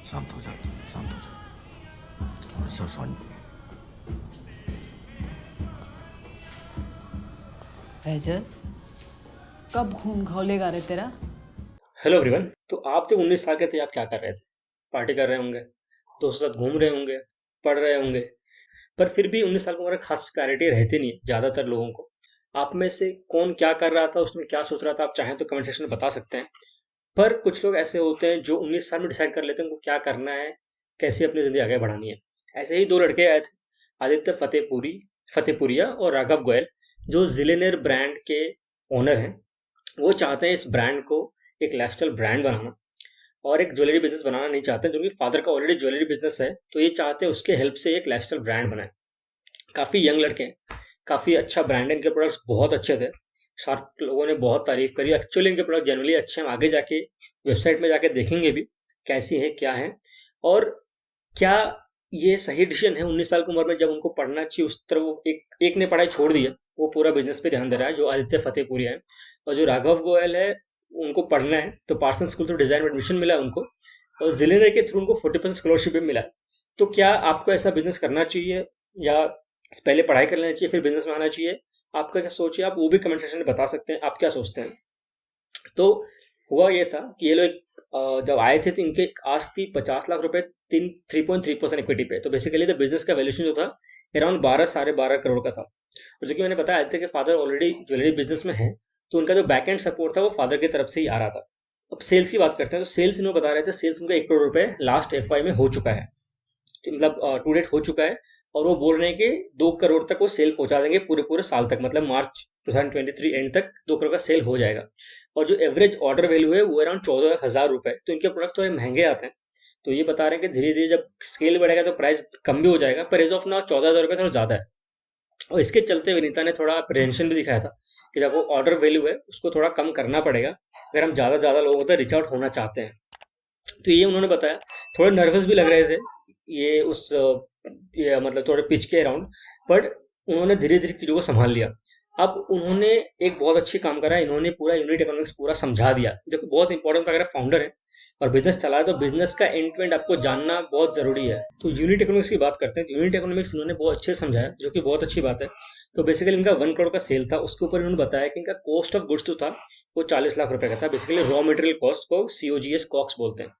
शांत हो जा, शांत हो जा, मैं सब समझ। फैजल, कब खून खौलेगा रे तेरा? Hello everyone. तो आप जब 19 साल के थे आप क्या कर रहे थे? पार्टी कर रहे होंगे, दोस्तों के साथ घूम रहे होंगे, पढ़ रहे होंगे। पर फिर भी 19 साल की उम्र में खास क्लैरिटी रहती नहीं है ज़्यादातर लोगों को। आप में से कौन क्या कर रहा था, उसमें क्या सोच रहा था, आप चाहें तो कमेंट सेक्शन में बता सकते हैं। पर कुछ लोग ऐसे होते हैं जो 19 साल में डिसाइड कर लेते हैं उनको क्या करना है, कैसे अपनी ज़िंदगी आगे बढ़ानी है। ऐसे ही 2 लड़के आए थे, आदित्य फतेहपुरिया और राघव गोयल, जो ज़िलेनियर ब्रांड के ओनर हैं। वो चाहते हैं इस ब्रांड को एक लाइफ़स्टाइल ब्रांड बनाना और एक ज्वेलरी बिज़नेस बनाना नहीं चाहते, जो उनके फादर का ऑलरेडी ज्वेलरी बिज़नेस है, तो ये चाहते हैं उसके हेल्प से एक लाइफ़स्टाइल ब्रांड बनाएँ। काफ़ी यंग लड़के हैं, काफ़ी अच्छा ब्रांड है, इनके प्रोडक्ट्स बहुत अच्छे थे। शार्क लोगों ने बहुत तारीफ़ करी। एक्चुअली इनके प्रोडक्ट जेनुइनली अच्छे हैं, हम आगे जाके वेबसाइट में जाके देखेंगे भी, कैसी हैं, क्या हैं और क्या ये सही डिसीजन है 19 साल की उम्र में जब उनको पढ़ना चाहिए उस तरह वो एक एक ने पढ़ाई छोड़ दी है, वो पूरा बिज़नेस पे ध्यान दे रहा है, जो आदित्य फतेहपुरिया है। और जो राघव गोयल है, उनको पढ़ना है, तो पार्सन स्कूल थ्रू डिज़ाइन में एडमिशन मिला है उनको और ज़िलेनियर के थ्रू उनको 40% स्कॉलरशिप भी मिला है। तो क्या आपको ऐसा बिज़नेस करना चाहिए या पहले पढ़ाई कर लेना चाहिए फिर बिज़नेस में आना चाहिए? आपका क्या सोच है? आप वो भी कमेंट सेक्शन में बता सकते हैं, आप क्या सोचते हैं? तो हुआ ये था कि ये लोग जब आए थे तो इनके आस्क थी 50 लाख रुपए 3.3% इक्विटी पे। तो बेसिकली द बिजनेस का वैल्यूएशन जो था अराउंड 12 साढ़े 12 करोड़ का था। और जो कि मैंने बताया आदित्य के फादर ऑलरेडी ज्वेलरी बिजनेस में है, तो उनका जो बैक एंड सपोर्ट था वो फादर की तरफ से ही आ रहा था। अब सेल्स की बात करते हैं, तो सेल्स इन्होंने बता रहे थे, सेल्स उनका 1 करोड़ रुपए लास्ट एफवाई में हो चुका है। मतलब टू डेट हो चुका है और वो बोल रहे हैं कि 2 करोड़ तक वो सेल पहुंचा देंगे पूरे पूरे साल तक, मतलब मार्च 2023 एंड तक 2 करोड़ का सेल हो जाएगा। और जो एवरेज ऑर्डर वैल्यू है वो अराउंड 14,000 रुपए। तो इनके प्रोडक्ट थोड़े महंगे आते हैं। तो ये बता रहे हैं कि धीरे धीरे जब स्केल बढ़ेगा तो प्राइस कम भी हो जाएगा, पर एज ऑफ नाउ 14,000 रुपये थोड़ा ज्यादा है। और इसके चलते विनीता ने थोड़ा अप्रहेंशन भी दिखाया था कि जब वो ऑर्डर वैल्यू है उसको थोड़ा कम करना पड़ेगा अगर हम ज्यादा ज्यादा लोगों तक रिच आउट होना चाहते हैं। तो ये उन्होंने बताया। थोड़े नर्वस भी लग रहे थे ये उस ये मतलब थोड़े पिच के अराउंड, बट उन्होंने धीरे धीरे चीजों को संभाल लिया। अब उन्होंने एक बहुत अच्छी काम करा, इन्होंने पूरा यूनिट इकोनॉमिक्स पूरा समझा दिया, जो कि बहुत इंपॉर्टेंट। अगर फाउंडर है और बिजनेस चला है तो बिजनेस का एंड टू एंड आपको जानना बहुत जरूरी है। तो यूनिट इकोनॉमिक्स की बात करते हैं, यूनिट इकोनॉमिक्स इन्होंने बहुत अच्छे से समझाया, जो कि बहुत अच्छी बात है। तो बेसिकली इनका 1 करोड़ का सेल था, उसके ऊपर इन्होंने बताया कि इनका कॉस्ट ऑफ गुड्स जो था वो 40 लाख रुपए का था। बेसिकली रॉ मटेरियल कॉस्ट को सीओजीएस कॉक्स बोलते हैं।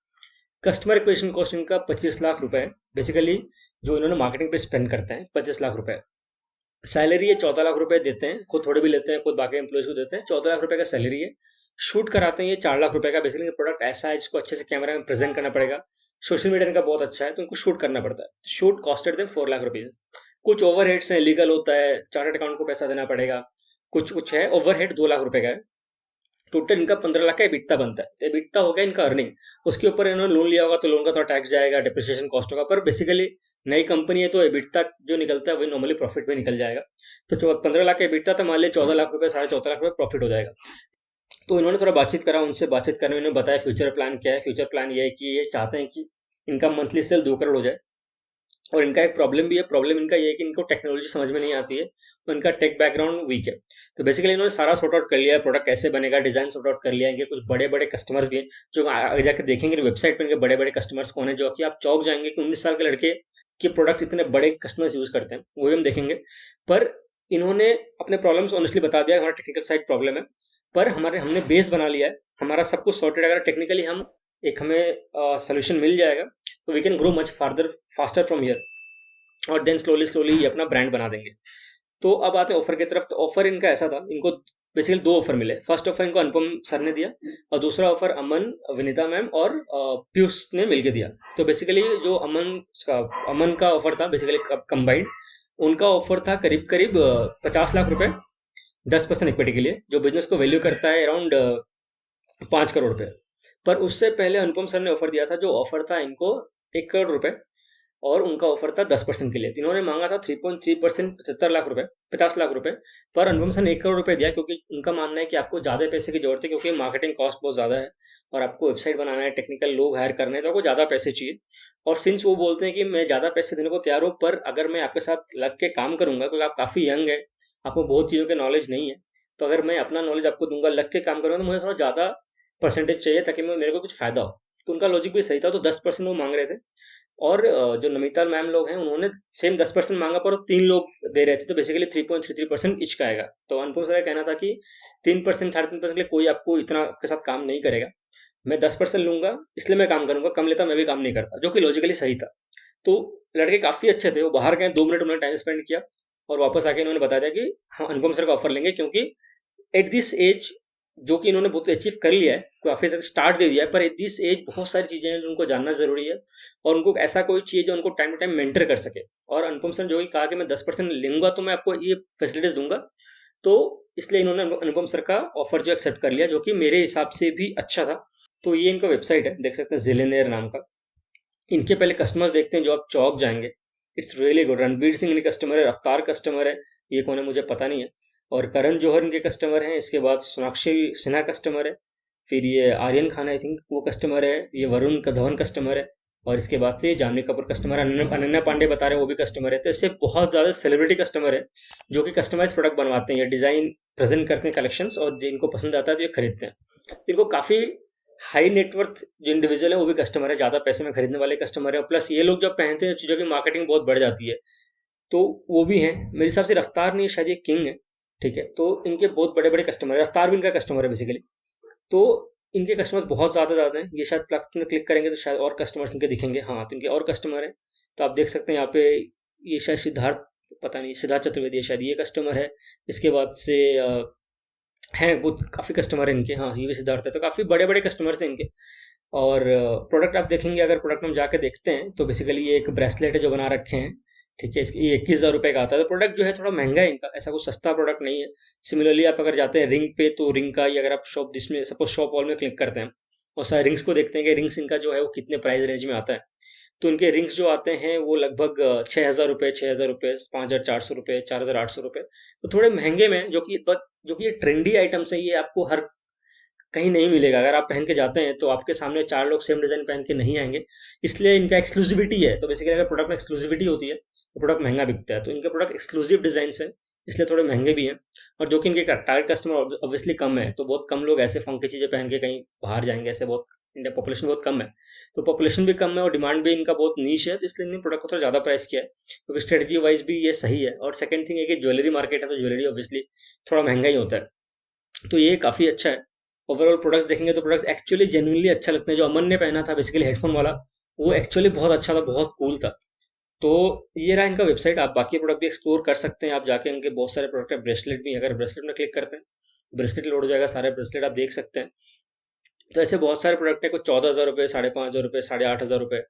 कस्टमर एक्विजिशन कॉस्ट इनका 25 लाख रुपए है। बेसिकली जो इन्होंने मार्केटिंग पे स्पेंड करते हैं 25 लाख रुपए। सैलरी ये 14 लाख रुपए देते हैं, खुद थोड़े भी लेते हैं, खुद बाकी एम्प्लॉयज को देते हैं। 14 लाख रुपए का सैलरी है। शूट कराते हैं ये 4 लाख रुपए का। बेसिकली प्रोडक्ट ऐसा है जिसको अच्छे से कैमरा में प्रेजेंट करना पड़ेगा। सोशल मीडिया इनका बहुत अच्छा है तो उनको शूट करना पड़ता है। Shoot costed them 4 lakh rupees. कुछ ओवरहेड्स है, लीगल होता है, चार्टर्ड अकाउंट को पैसा देना पड़ेगा। कुछ कुछ है, ओवरहेड 2 लाख रुपए का है। टोटल इनका 15 लाख का एबिटदा बनता है। तो एबिटदा हो गया इनका अर्निंग। उसके ऊपर इन्होंने लोन लिया होगा तो लोन का थोड़ा टैक्स जाएगा, डिप्रिसिएशन कॉस्ट होगा, पर बेसिकली नई कंपनी है तो एबिटदा जो निकलता है वही नॉर्मली प्रॉफिट में निकल जाएगा। तो 15 लाख का एबिटदा था, मान लिया 14 लाख रुपए, साढ़े 14 लाख रुपए प्रॉफिट हो जाएगा। तो इन्होंने थोड़ा बातचीत करा उनसे, बातचीत करने में इन्होंने बताया फ्यूचर प्लान क्या है। फ्यूचर प्लान ये है कि ये चाहते हैं कि इनका मंथली सेल 2 करोड़ हो जाए। और इनका एक प्रॉब्लम भी है, प्रॉब्लम इनका ये है कि इनको टेक्नोलॉजी समझ में नहीं आती है, तो इनका टेक बैकग्राउंड वीक है। तो बेसिकली इन्होंने सारा सॉर्ट आउट कर लिया है, प्रोडक्ट कैसे बनेगा, डिजाइन सॉर्ट आउट कर लिया है। इनके कुछ बड़े बड़े कस्टमर्स भी हैं, जो आगे जाकर देखेंगे वेबसाइट पर इनके बड़े बड़े कस्टमर्स कौन है, जो कि आप चौंक जाएंगे कि 19 साल के लड़के के प्रोडक्ट इतने बड़े कस्टमर्स यूज करते हैं, वो भी हम देखेंगे। पर इन्होंने अपने प्रॉब्लम्स ऑनेस्टली बता दिया, हमारा टेक्निकल साइड प्रॉब्लम है, पर हमारे हमने बेस बना लिया है, हमारा सब कुछ सॉर्टेड। अगर टेक्निकली हम एक हमें सोल्यूशन मिल जाएगा तो we can grow much farther faster from here, और देन स्लोली स्लोली ये अपना ब्रांड बना देंगे। तो अब आते हैं ऑफर की तरफ। तो ऑफर इनका ऐसा था, इनको बेसिकली 2 ऑफर मिले। फर्स्ट ऑफर इनको अनुपम सर ने दिया और दूसरा ऑफर अमन, विनीता मैम और पीयूष ने मिलकर दिया। तो बेसिकली जो अमन का ऑफर था बेसिकली कंबाइंड, उनका ऑफर था करीब करीब 50 लाख रुपए 10% इक्विटी के लिए, जो बिजनेस को वैल्यू करता है अराउंड 5 करोड़ रुपए। पर उससे पहले अनुपम सर ने ऑफर दिया था, जो ऑफर था इनको 1 करोड़ रुपए, और उनका ऑफर था 10% के लिए। तो इन्होंने मांगा था 3.3%, 75 लाख रुपए, 50 लाख रुपए। पर अनुपम सर ने 1 करोड़ रुपए दिया, क्योंकि उनका मानना है कि आपको ज्यादा पैसे की जरूरत है, क्योंकि मार्केटिंग कॉस्ट बहुत ज्यादा है और आपको वेबसाइट बनाना है, टेक्निकल लोग हायर करने हैं, तो आपको ज्यादा पैसे चाहिए। और सिंस वो बोलते हैं कि मैं ज्यादा पैसे देने को तैयार हूँ, पर अगर मैं आपके साथ लग के काम करूंगा, क्योंकि आप काफी यंग है, आपको बहुत चीजों की नॉलेज नहीं है, तो अगर मैं अपना नॉलेज आपको दूंगा, लग के काम करूंगा, तो मुझे थोड़ा ज्यादा परसेंटेज चाहिए ताकि मैं मेरे को कुछ फायदा हो। तो उनका लॉजिक भी सही था, तो 10% वो मांग रहे थे। और जो नमिता मैम लोग हैं उन्होंने सेम 10% मांगा, पर 3 लोग दे रहे थे, तो बेसिकली 3.33% ईच का आएगा। तो अनुपम सर का कहना था कि 3%, 3.5% के लिए कोई आपको इतना के साथ काम नहीं करेगा, मैं 10% लूंगा इसलिए मैं काम करूंगा, कम लेता मैं भी काम नहीं करता, जो कि लॉजिकली सही था। तो लड़के काफी अच्छे थे, वो बाहर गए, 2 मिनट उन्होंने टाइम स्पेंड किया और वापस आके इन्होंने बता दिया कि हम अनुपम सर का ऑफर लेंगे, क्योंकि एट दिस एज जो कि इन्होंने बहुत अचीव कर लिया है, काफी स्टार्ट दे दिया है, पर एट दिस एज बहुत सारी चीजें हैं जो उनको जानना जरूरी है, और उनको ऐसा कोई चीज जो उनको टाइम टू टाइम मेंटर कर सके। और अनुपम सर जो कि कहा कि मैं 10% लूंगा तो मैं आपको ये फैसिलिटीज दूंगा, तो इसलिए इन्होंने अनुपम सर का ऑफर जो एक्सेप्ट कर लिया, जो कि मेरे हिसाब से भी अच्छा था। तो ये इनका वेबसाइट है, देख सकते हैं, जिलेनियर नाम का। इनके पहले कस्टमर्स देखते हैं, जो आप चौक जाएंगे, it's really good. Ranveer Singh इनके कस्टमर है, रफ्तार कस्टमर है, ये कौन है मुझे पता नहीं है, और करण जौहर इनके कस्टमर हैं। इसके बाद सोनाक्षी सिन्हा कस्टमर है, फिर ये आर्यन खान आई थिंक वो कस्टमर है, ये वरुण धवन कस्टमर है, और इसके बाद से जानवी कपूर कस्टमर है, अनन्या पांडे बता रहे हैं वो भी कस्टमर है। तो इससे बहुत ज्यादा सेलिब्रिटी कस्टमर है जो कि कस्टमाइज प्रोडक्ट बनवाते हैं या डिजाइन प्रेजेंट करते हैं कलेक्शंस, और जिनको पसंद आता है तो ये खरीदते हैं। इनको काफी हाई नेटवर्थ जो इंडिविजुअल है वो भी कस्टमर है, ज्यादा पैसे में खरीदने वाले कस्टमर है, प्लस ये लोग जब पहनते हैं चीजों की मार्केटिंग बहुत बढ़ जाती है, तो वो भी हैं। मेरे हिसाब से रफ्तार नहीं, शायद ये किंग है, ठीक है। तो इनके बहुत बड़े बड़े कस्टमर है, रफ्तार भी इनका कस्टमर है बेसिकली। तो इनके कस्टमर्स बहुत ज्यादा हैं, ये शायद प्लस में क्लिक करेंगे तो शायद और कस्टमर्स इनके दिखेंगे। हाँ, तो इनके और कस्टमर है, तो आप देख सकते हैं यहाँ पे, ये शायद सिद्धार्थ, पता नहीं, सिद्धार्थ चतुर्वेदी है शायद, ये कस्टमर है। इसके बाद से हैं वो काफी कस्टमर है इनके, हाँ ये भी सिद्धार्थ है। तो काफी बड़े बड़े कस्टमर्स हैं इनके। और प्रोडक्ट आप देखेंगे, अगर प्रोडक्ट हम जाके देखते हैं, तो बेसिकली ये एक ब्रेसलेट है जो बना रखे हैं, ठीक है। इसकी ये 21,000 रुपए का आता है। तो प्रोडक्ट जो है थोड़ा महंगा है इनका, ऐसा कुछ सस्ता प्रोडक्ट नहीं है। सिमिलरली आप अगर जाते हैं रिंग पे, तो रिंग का ही अगर आप शॉप, जिसमें सपोज शॉप ऑल में क्लिक करते हैं और सारे रिंग्स को देखते हैं कि रिंग्स इनका जो है वो कितने प्राइस रेंज में आता है, तो इनके रिंग्स जो आते हैं वो लगभग 6,000 रुपये, 6,000 रुपये, 5,400 रुपये, 4,800 रुपये, तो थोड़े महंगे में, जो कि ये ट्रेंडी आइटम्स है, ये आपको हर कहीं नहीं मिलेगा। अगर आप पहन के जाते हैं तो आपके सामने 4 लोग सेम डिजाइन पहन के नहीं आएंगे, इसलिए इनका एक्सक्लूसिविटी है। तो बेसिकली अगर प्रोडक्ट में एक्सक्लूसिविटी होती है तो प्रोडक्ट महंगा बिकता है। तो इनके प्रोडक्ट एक्सक्लूसिव डिजाइन है, इसलिए थोड़े महंगे भी हैं। और जो कि इनके टारगेट कस्टमर ऑब्वियसली कम है, तो बहुत कम लोग ऐसे फंकी चीजें पहन के कहीं बाहर जाएंगे, ऐसे बहुत, इंडिया पॉपुलेशन बहुत कम है, तो पॉपुलेशन भी कम है और डिमांड भी इनका बहुत नीश है, तो इसलिए इन्होंने प्रोडक्ट को थोड़ा ज्यादा प्राइस किया है, क्योंकि स्ट्रेटजी वाइज भी ये सही है। और सेकंड थिंग है कि ज्वेलरी मार्केट है, तो ज्वेलरी ऑब्वियसली थोड़ा महंगा ही होता है, तो ये काफी अच्छा है। ओवरऑल प्रोडक्ट्स देखेंगे तो प्रोडक्ट्स एक्चुअली जेन्युइनली अच्छा लगते हैं। जो अमन ने पहना था बेसिकली हेडफोन वाला, वो एक्चुअली बहुत अच्छा था, बहुत कूल था। तो ये रहा इनका वेबसाइट, आप बाकी प्रोडक्ट भी एक्सप्लोर कर सकते हैं। आप जाके इनके बहुत सारे प्रोडक्ट है, ब्रेसलेट भी, अगर ब्रेसलेट में क्लिक करते हैं ब्रेसलेट लोड हो जाएगा, सारे ब्रेसलेट आप देख सकते हैं। तो ऐसे बहुत सारे प्रोडक्ट है, कुछ 14,000 रुपये, 5,500 रुपये, 8,500 रुपये,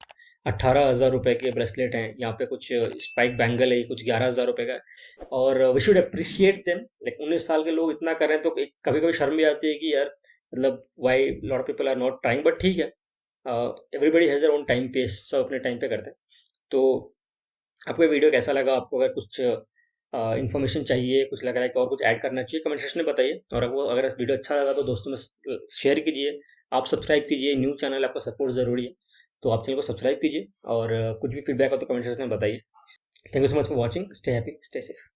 18,000 रुपये के ब्रेसलेट हैं। यहाँ पे कुछ स्पाइक बैंगल है, कुछ 11,000 रुपये का है। और we should appreciate them, like 19 साल के लोग इतना कर रहे हैं, तो कभी कभी शर्म भी आती है कि यार, मतलब why lot of people are not trying, but ठीक है, everybody has their own time pace, सब अपने टाइम पे करते हैं। तो आपको ये वीडियो कैसा लगा? आपको अगर कुछ इन्फॉर्मेशन चाहिए, कुछ लग रहा है कि और कुछ ऐड करना चाहिए, कमेंट सेक्शन में बताइए। और अगर वीडियो अच्छा लगा तो दोस्तों में शेयर कीजिए, आप सब्सक्राइब कीजिए, न्यू चैनल, आपका सपोर्ट जरूरी है, तो आप चैनल को सब्सक्राइब कीजिए। और कुछ भी फीडबैक हो तो कमेंट सेक्शन में बताइए। Thank you so much for watching, stay happy, stay safe.